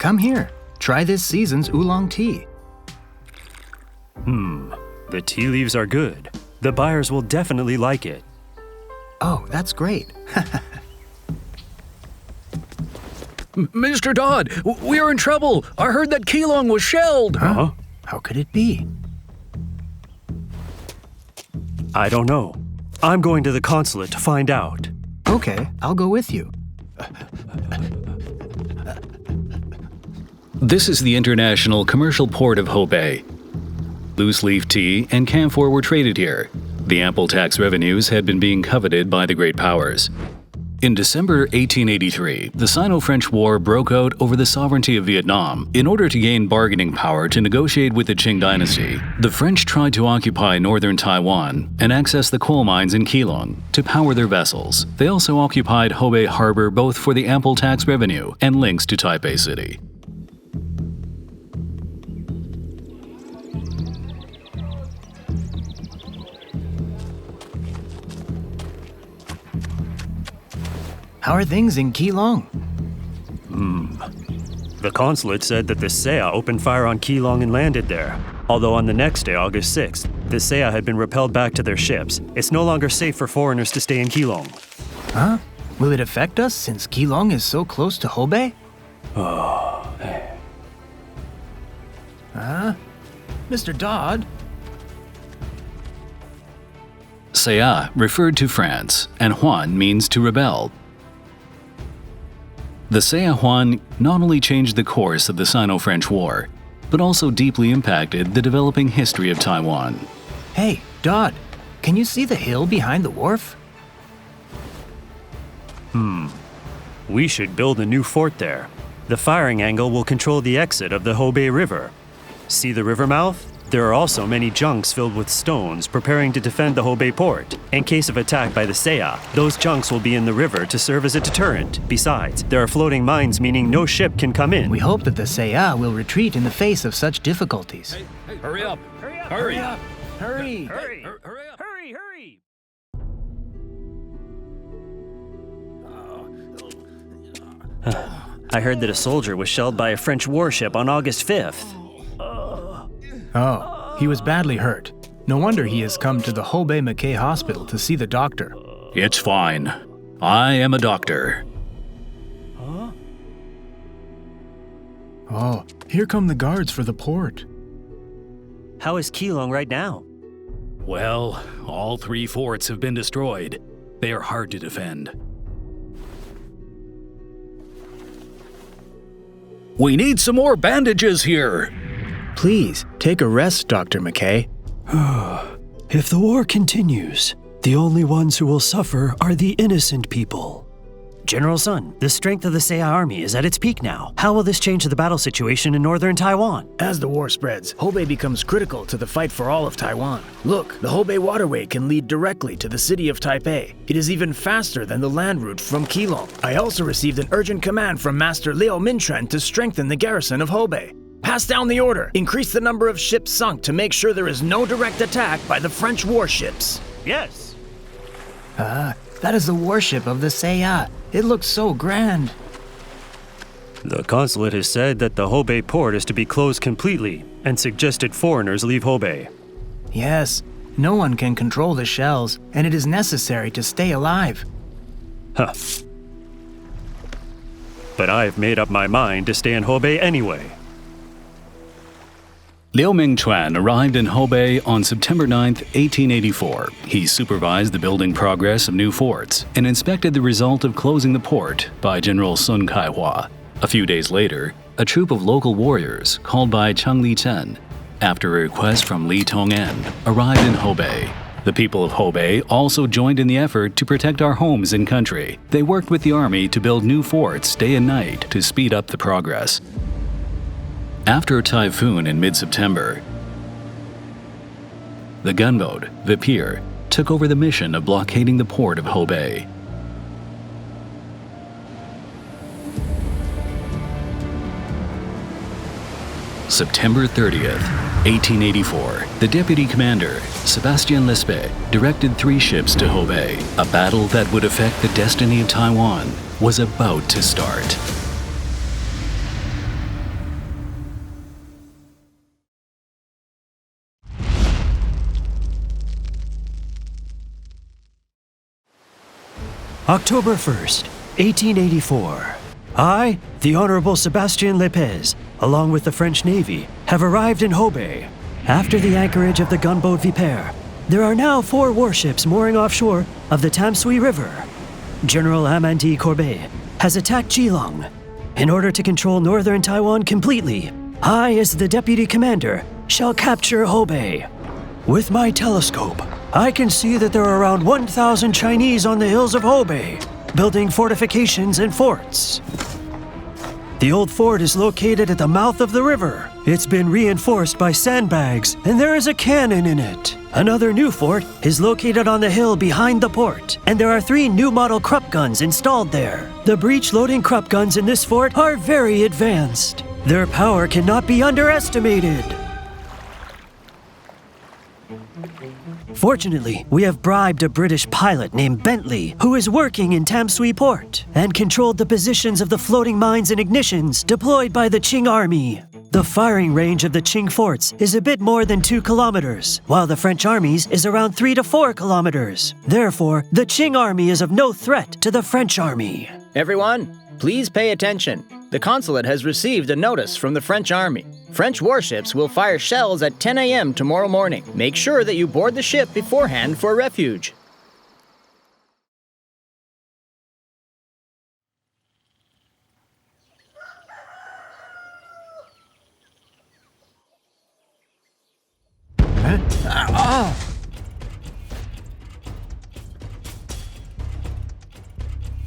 Come here. Try this season's oolong tea. The tea leaves are good. The buyers will definitely like it. Oh, that's great. Mr. Dodd, we are in trouble. I heard that Keelung was shelled. Huh? How could it be? I don't know. I'm going to the consulate to find out. Okay, I'll go with you. This is the international commercial port of Hobe. Loose leaf tea and camphor were traded here. The ample tax revenues had been being coveted by the great powers. In December 1883, the Sino-French War broke out over the sovereignty of Vietnam. In order to gain bargaining power to negotiate with the Qing dynasty, the French tried to occupy northern Taiwan and access the coal mines in Keelung to power their vessels. They also occupied Hobe Harbor both for the ample tax revenue and links to Taipei City. How are things in Keelung? The consulate said that the Saya opened fire on Keelung and landed there. Although on the next day, August 6th, the Saya had been repelled back to their ships. It's no longer safe for foreigners to stay in Keelung. Huh? Will it affect us since Keelung is so close to Hobe? Mr. Dodd? Saya referred to France, and Huan means to rebel. The Saya Huan not only changed the course of the Sino-French War, but also deeply impacted the developing history of Taiwan. Hey, Dodd, can you see the hill behind the wharf? We should build a new fort there. The firing angle will control the exit of the Hobe River. See the river mouth? There are also many junks filled with stones preparing to defend the Hobe port. In case of attack by the Saya, those junks will be in the river to serve as a deterrent. Besides, there are floating mines, meaning no ship can come in. We hope that the Saya will retreat in the face of such difficulties. Hurry up! Hurry up! Hurry! Hurry! Hurry! Hurry! I heard that a soldier was shelled by a French warship on August 5th. Oh, he was badly hurt. No wonder he has come to the Hobe McKay Hospital to see the doctor. It's fine. I am a doctor. Oh, here come the guards for the port. How is Keelung right now? Well, all 3 forts have been destroyed. They are hard to defend. We need some more bandages here. Please, take a rest, Dr. McKay. If the war continues, the only ones who will suffer are the innocent people. General Sun, the strength of the Saya army is at its peak now. How will this change the battle situation in northern Taiwan? As the war spreads, Hobe becomes critical to the fight for all of Taiwan. Look, the Hobe waterway can lead directly to the city of Taipei. It is even faster than the land route from Keelung. I also received an urgent command from Master Liao Mintren to strengthen the garrison of Hobe. Pass down the order. Increase the number of ships sunk to make sure there is no direct attack by the French warships. Yes. That is the warship of the Saya. It looks so grand. The consulate has said that the Hobe port is to be closed completely and suggested foreigners leave Hobe. Yes, no one can control the shells, and it is necessary to stay alive. Huh. But I've made up my mind to stay in Hobe anyway. Liu Mingchuan arrived in Hobe on September 9, 1884. He supervised the building progress of new forts and inspected the result of closing the port by General Sun Kaihua. A few days later, a troop of local warriors, called by Cheng Li Chen, after a request from Li Tong'an, arrived in Hobe. The people of Hobe also joined in the effort to protect our homes and country. They worked with the army to build new forts day and night to speed up the progress. After a typhoon in mid-September, the gunboat, Vipir, took over the mission of blockading the port of Hobe. September 30th, 1884, the deputy commander, Sebastien Lespe, directed 3 ships to Hobe. A battle that would affect the destiny of Taiwan was about to start. October 1st, 1884. I, the Honorable Sebastien Lepez, along with the French Navy, have arrived in Hobe. After the anchorage of the gunboat Viper, there are now 4 warships mooring offshore of the Tamsui River. General Amandi Courbet has attacked Geelong. In order to control northern Taiwan completely, I, as the deputy commander, shall capture Hobe. With my telescope, I can see that there are around 1,000 Chinese on the hills of Hobe, building fortifications and forts. The old fort is located at the mouth of the river. It's been reinforced by sandbags, and there is a cannon in it. Another new fort is located on the hill behind the port, and there are 3 new model Krupp guns installed there. The breech-loading Krupp guns in this fort are very advanced. Their power cannot be underestimated. Fortunately, we have bribed a British pilot named Bentley, who is working in Tamsui Port, and controlled the positions of the floating mines and ignitions deployed by the Qing Army. The firing range of the Qing forts is a bit more than 2 kilometers, while the French army's is around 3 to 4 kilometers. Therefore, the Qing Army is of no threat to the French Army. Everyone, please pay attention. The consulate has received a notice from the French Army. French warships will fire shells at 10 a.m. tomorrow morning. Make sure that you board the ship beforehand for refuge.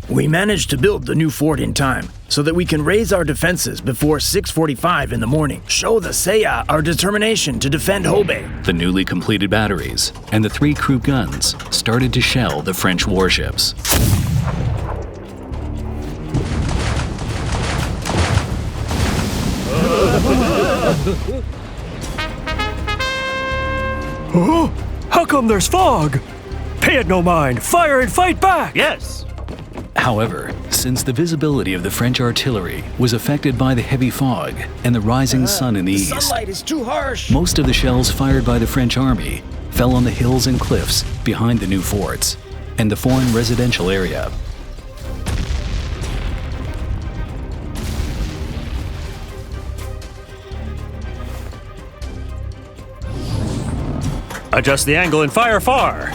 We managed to build the new fort in time, so that we can raise our defenses before 6:45 in the morning. Show the Seiya our determination to defend Hobe. The newly completed batteries and the 3 Krupp guns started to shell the French warships. Oh, how come there's fog? Pay it no mind. Fire and fight back! Yes! However, since the visibility of the French artillery was affected by the heavy fog and the rising sun in the east, Sunlight is too harsh. most of the shells fired by the French army fell on the hills and cliffs behind the new forts and the foreign residential area. Adjust the angle and fire far!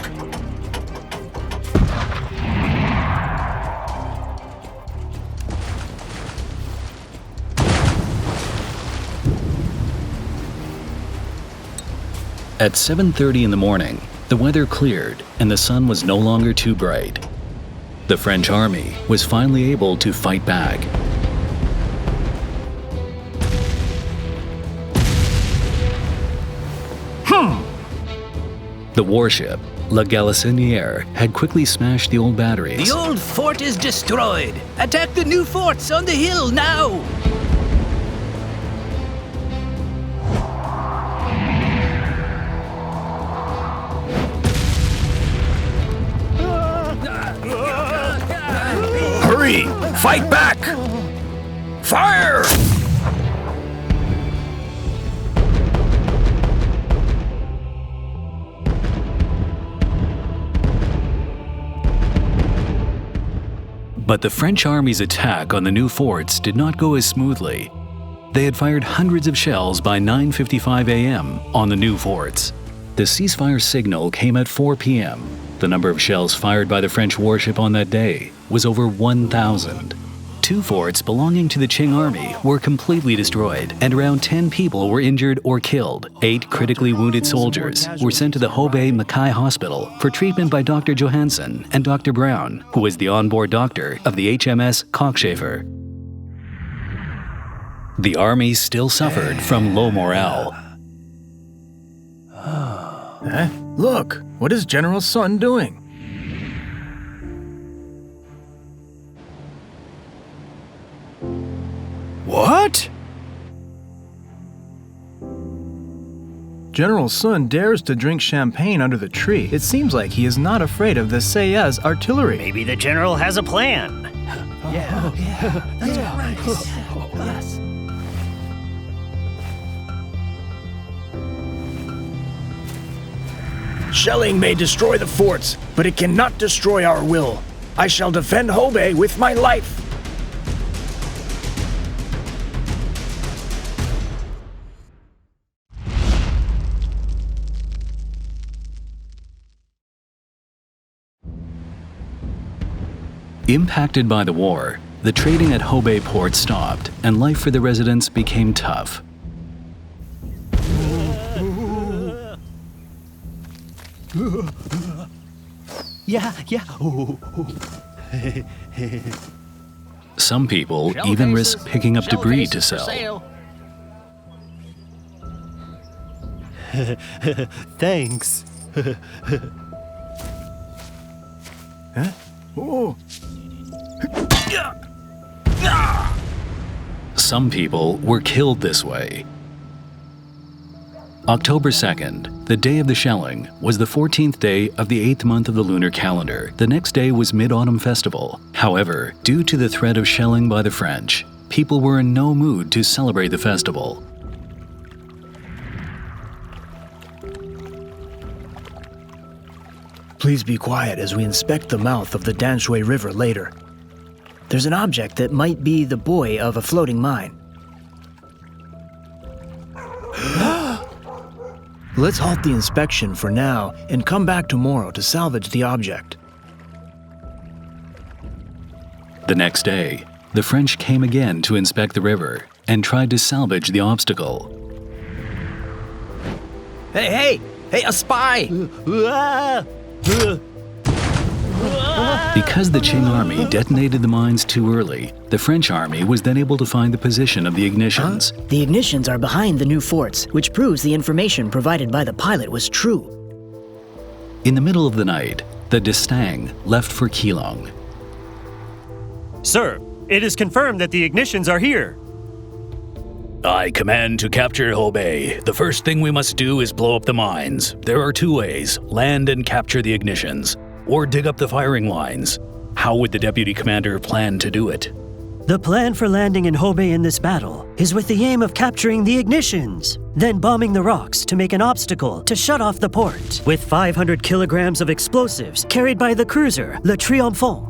At 7:30 in the morning, the weather cleared and the sun was no longer too bright. The French army was finally able to fight back. The warship, La Galissonière, had quickly smashed the old batteries. The old fort is destroyed. Attack the new forts on the hill now! Hurry! Fight back! Fire! But the French army's attack on the new forts did not go as smoothly. They had fired hundreds of shells by 9:55 a.m. on the new forts. The ceasefire signal came at 4 p.m. The number of shells fired by the French warship on that day was over 1,000. 2 forts belonging to the Qing Army were completely destroyed, and around 10 people were injured or killed. 8 critically wounded soldiers were sent to the Hobe Mackay Hospital for treatment by Dr. Johansson and Dr. Brown, who was the onboard doctor of the HMS Cockchafer. The army still suffered from low morale. Look, what is General Sun doing? What? General Sun dares to drink champagne under the tree. It seems like he is not afraid of the Seiya's artillery. Maybe the general has a plan. Shelling may destroy the forts, but it cannot destroy our will. I shall defend Hobe with my life. Impacted by the war, the trading at Hobe port stopped, and life for the residents became tough. Yeah. Some people even risk picking up debris to sell. Thanks. Some people were killed this way. October 2nd, the day of the shelling, was the 14th day of the 8th month of the lunar calendar. The next day was Mid-Autumn Festival. However, due to the threat of shelling by the French, people were in no mood to celebrate the festival. Please be quiet as we inspect the mouth of the Danshui River later. There's an object that might be the buoy of a floating mine. Let's halt the inspection for now and come back tomorrow to salvage the object. The next day, the French came again to inspect the river and tried to salvage the obstacle. Hey, a spy! Because the Qing army detonated the mines too early, the French army was then able to find the position of the ignitions. The ignitions are behind the new forts, which proves the information provided by the pilot was true. In the middle of the night, the Destang left for Keelung. Sir, it is confirmed that the ignitions are here. I command to capture Hobe. The first thing we must do is blow up the mines. There are two ways: land and capture the ignitions, or dig up the firing lines. How would the deputy commander plan to do it? The plan for landing in Hobe in this battle is with the aim of capturing the ignitions, then bombing the rocks to make an obstacle to shut off the port, with 500 kilograms of explosives carried by the cruiser Le Triomphant.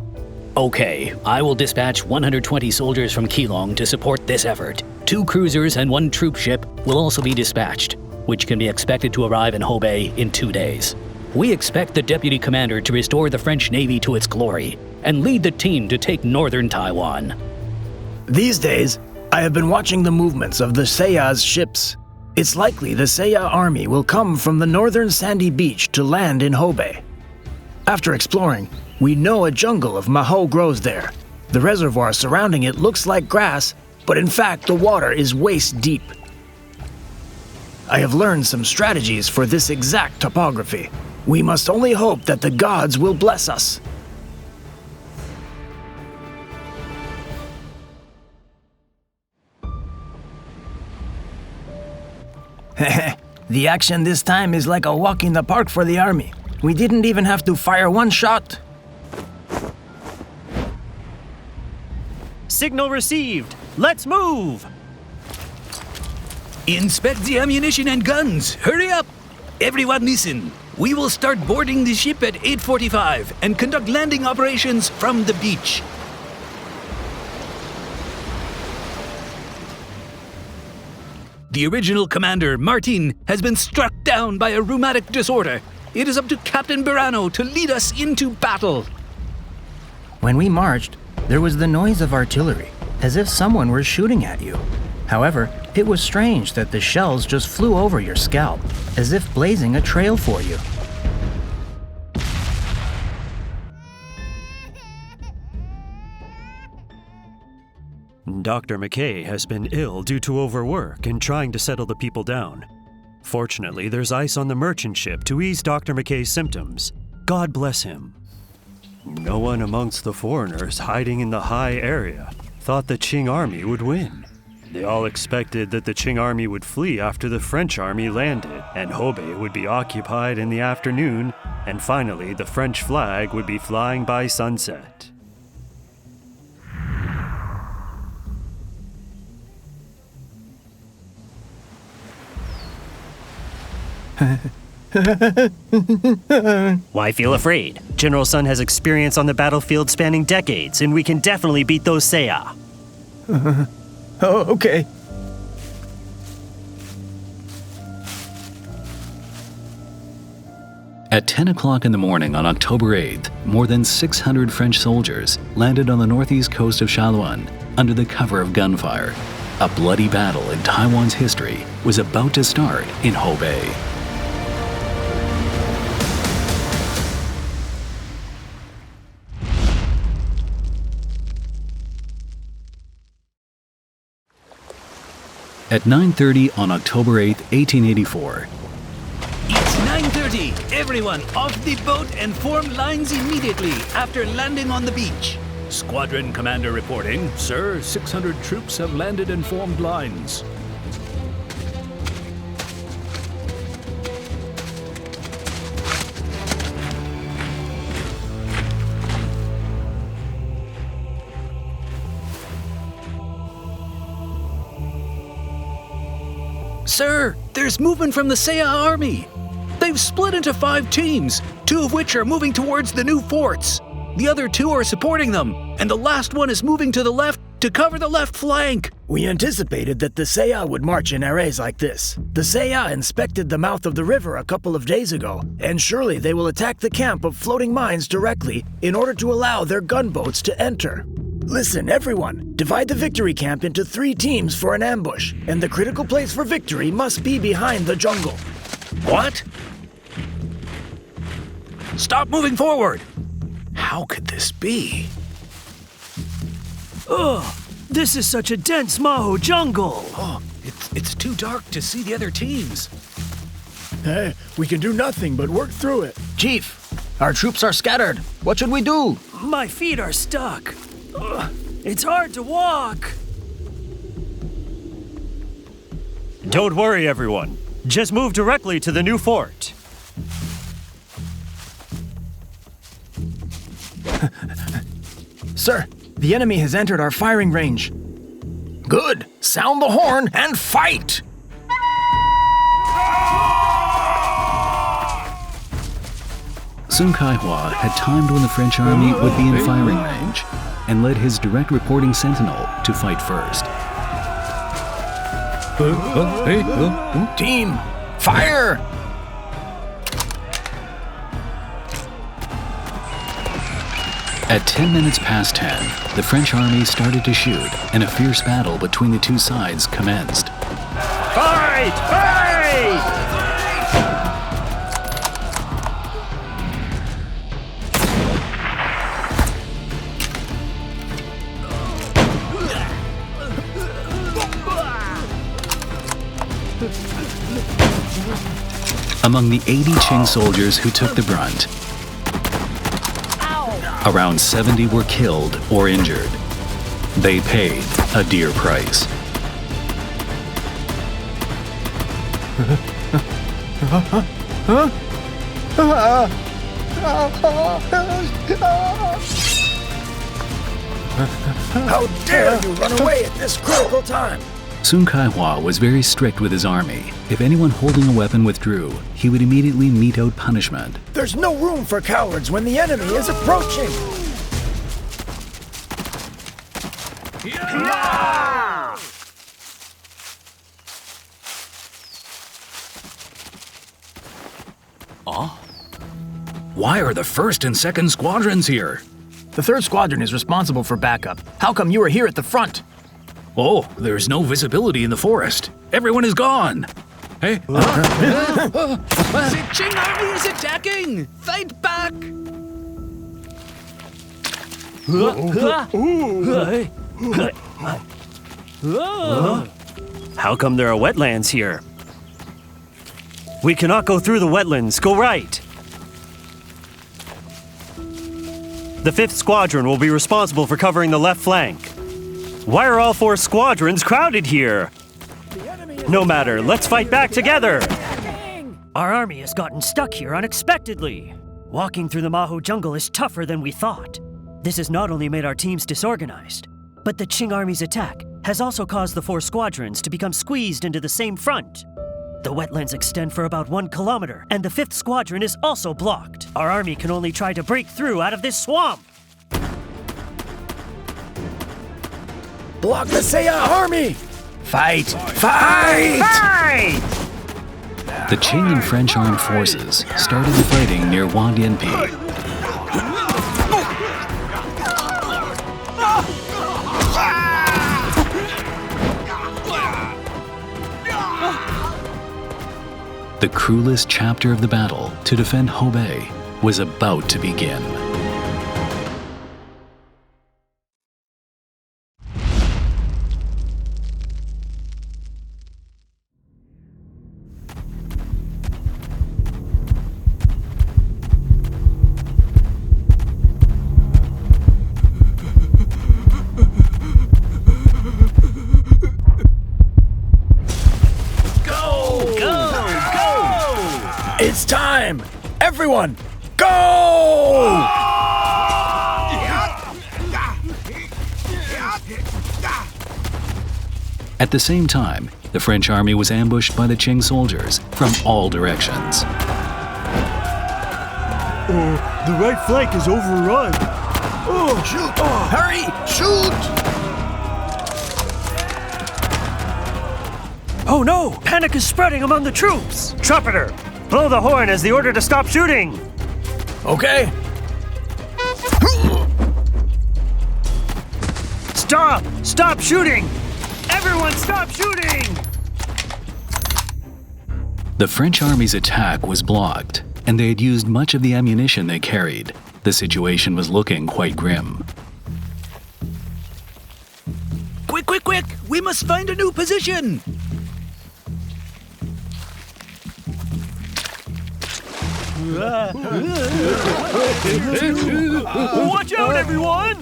Okay, I will dispatch 120 soldiers from Keelung to support this effort. 2 cruisers and 1 troop ship will also be dispatched, which can be expected to arrive in Hobe in 2 days. We expect the deputy commander to restore the French Navy to its glory and lead the team to take northern Taiwan. These days, I have been watching the movements of the Seiya's ships. It's likely the Seiya army will come from the northern sandy beach to land in Hobe. After exploring, we know a jungle of maho grows there. The reservoir surrounding it looks like grass, but in fact the water is waist deep. I have learned some strategies for this exact topography. We must only hope that the gods will bless us. The action this time is like a walk in the park for the army. We didn't even have to fire one shot. Signal received. Let's move. Inspect the ammunition and guns. Hurry up! Everyone listen. We will start boarding the ship at 8:45 and conduct landing operations from the beach. The original commander, Martin, has been struck down by a rheumatic disorder. It is up to Captain Burano to lead us into battle. When we marched, there was the noise of artillery, as if someone were shooting at you. However, it was strange that the shells just flew over your scalp, as if blazing a trail for you. Dr. McKay has been ill due to overwork and trying to settle the people down. Fortunately, there's ice on the merchant ship to ease Dr. McKay's symptoms. God bless him. No one amongst the foreigners hiding in the high area thought the Qing army would win. They all expected that the Qing army would flee after the French army landed, and Hobe would be occupied in the afternoon, and finally the French flag would be flying by sunset. Why feel afraid? General Sun has experience on the battlefield spanning decades, and we can definitely beat those Seiya. Oh, okay. At 10 o'clock in the morning on October 8th, more than 600 French soldiers landed on the northeast coast of Shaluan under the cover of gunfire. A bloody battle in Taiwan's history was about to start in Hobe. At 9:30 on October 8, 1884, It's 9:30. Everyone off the boat and form lines immediately after landing on the beach. Squadron Commander reporting. Sir, 600 troops have landed and formed lines. Sir, there's movement from the Seiya army. They've split into 5 teams, 2 of which are moving towards the new forts. The other 2 are supporting them, and the last one is moving to the left to cover the left flank. We anticipated that the Seiya would march in arrays like this. The Seiya inspected the mouth of the river a couple of days ago, and surely they will attack the camp of floating mines directly in order to allow their gunboats to enter. Listen, everyone, divide the victory camp into 3 teams for an ambush, and the critical place for victory must be behind the jungle. What? Stop moving forward! How could this be? Ugh, this is such a dense Maho jungle. Oh, it's too dark to see the other teams. Hey, we can do nothing but work through it. Chief, our troops are scattered. What should we do? My feet are stuck. Ugh, it's hard to walk. Don't worry, everyone. Just move directly to the new fort. Sir, the enemy has entered our firing range. Good. Sound the horn and fight! Sun Kaihua had timed when the French army would be in firing range and led his direct reporting sentinel to fight first. Team, fire! At 10 minutes past 10, the French army started to shoot, and a fierce battle between the 2 sides commenced. Fight! Fight! Among the 80 Qing soldiers who took the brunt, around 70 were killed or injured. They paid a dear price. How dare you run away at this critical time? Sun Kaihua was very strict with his army. If anyone holding a weapon withdrew, he would immediately mete out punishment. There's no room for cowards when the enemy is approaching. Why are the 1st and 2nd squadrons here? The 3rd Squadron is responsible for backup. How come you are here at the front? Oh, there's no visibility in the forest. Everyone is gone. Hey? The Qing army is attacking! Fight back! How come there are wetlands here? We cannot go through the wetlands. Go right. The 5th Squadron will be responsible for covering the left flank. Why are all 4 squadrons crowded here? No matter, let's fight back together! Our army has gotten stuck here unexpectedly. Walking through the Maho jungle is tougher than we thought. This has not only made our teams disorganized, but the Qing army's attack has also caused the 4 squadrons to become squeezed into the same front. The wetlands extend for about 1 kilometer, and the 5th Squadron is also blocked. Our army can only try to break through out of this swamp. Block the Seiya army! Fight! Fight! Fight! The Qing and French armed forces started the fighting near Wandianpi. The cruelest chapter of the battle to defend Hobe was about to begin. It's time! Everyone, go! At the same time, the French army was ambushed by the Qing soldiers from all directions. The right flank is overrun. Oh, shoot! Hurry! Shoot! Oh no! Panic is spreading among the troops! Trumpeter, blow the horn as the order to stop shooting! Okay. Stop! Stop shooting! Everyone stop shooting! The French army's attack was blocked, and they had used much of the ammunition they carried. The situation was looking quite grim. Quick, quick, quick! We must find a new position! Watch out, everyone!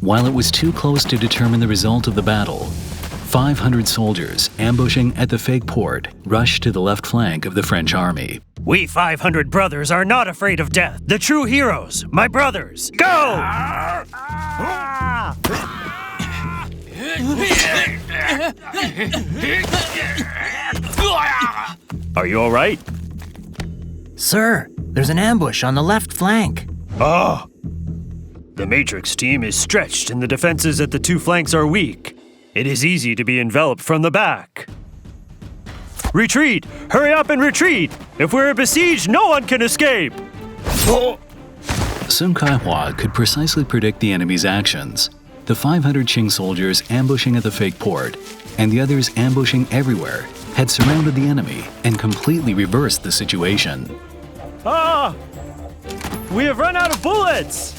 While it was too close to determine the result of the battle, 500 soldiers ambushing at the fake port rushed to the left flank of the French army. We 500 brothers are not afraid of death. The true heroes, my brothers. Go! Are you all right? Sir, there's an ambush on the left flank. Oh! The Matrix team is stretched and the defenses at the 2 flanks are weak. It is easy to be enveloped from the back. Retreat! Hurry up and retreat! If we're besieged, no one can escape! Sun Kai-hwa could precisely predict the enemy's actions. The 500 Qing soldiers ambushing at the fake port, and the others ambushing everywhere, had surrounded the enemy and completely reversed the situation. Ah! We have run out of bullets!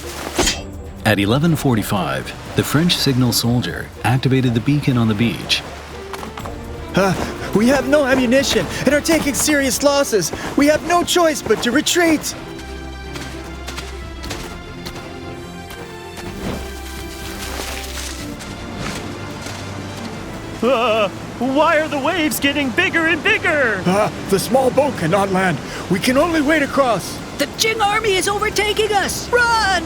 At 11:45, the French signal soldier activated the beacon on the beach. We have no ammunition and are taking serious losses. We have no choice but to retreat. Why are the waves getting bigger and bigger? The small boat cannot land. We can only wade across. The Qing army is overtaking us! Run!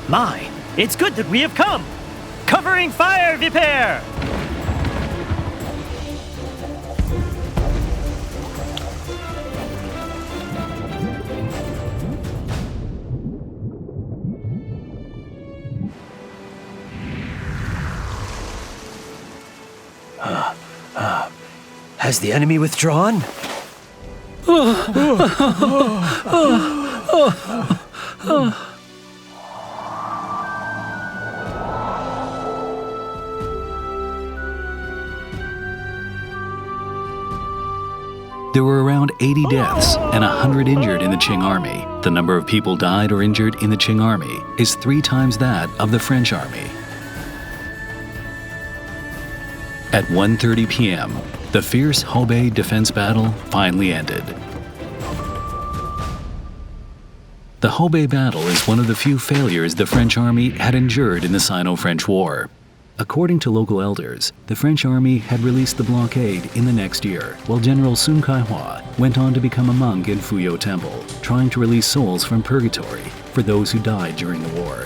My, it's good that we have come! Covering fire, Viper! Has the enemy withdrawn? There were around 80 deaths and 100 injured in the Qing army. The number of people died or injured in the Qing army is 3 times that of the French army. At 1:30 p.m., the fierce Hobe defense battle finally ended. The Hobe battle is one of the few failures the French army had endured in the Sino-French War. According to local elders, the French army had released the blockade in the next year, while General Sun Kai-hwa went on to become a monk in Fuyo Temple, trying to release souls from purgatory for those who died during the war.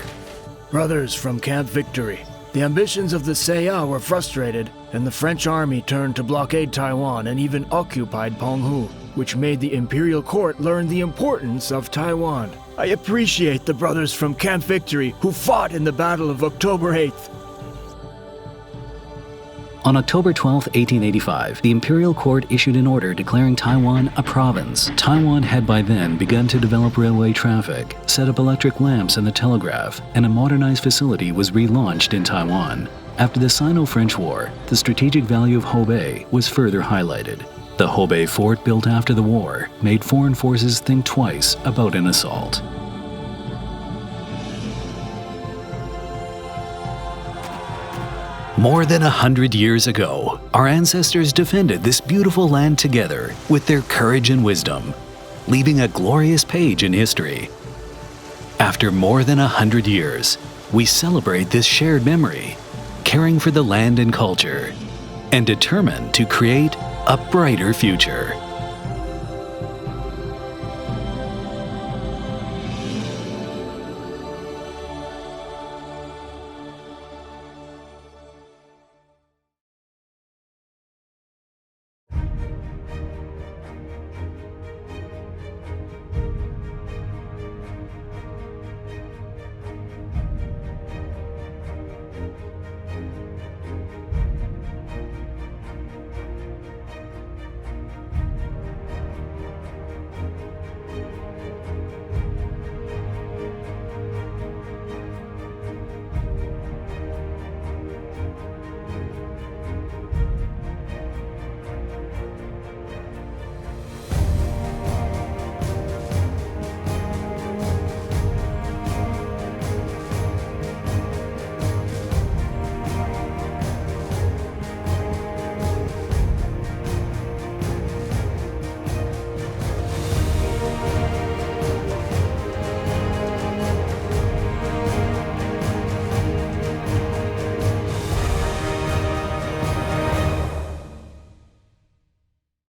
Brothers from Camp Victory, the ambitions of the Seiya were frustrated, and the French army turned to blockade Taiwan and even occupied Penghu, which made the imperial court learn the importance of Taiwan. I appreciate the brothers from Camp Victory who fought in the Battle of October 8th. On October 12, 1885, the imperial court issued an order declaring Taiwan a province. Taiwan had by then begun to develop railway traffic, set up electric lamps and the telegraph, and a modernized facility was relaunched in Taiwan. After the Sino-French War, the strategic value of Hobe was further highlighted. The Hobe fort built after the war made foreign forces think twice about an assault. More than 100 years ago, our ancestors defended this beautiful land together with their courage and wisdom, leaving a glorious page in history. After more than 100 years, we celebrate this shared memory, caring for the land and culture, and determined to create a brighter future.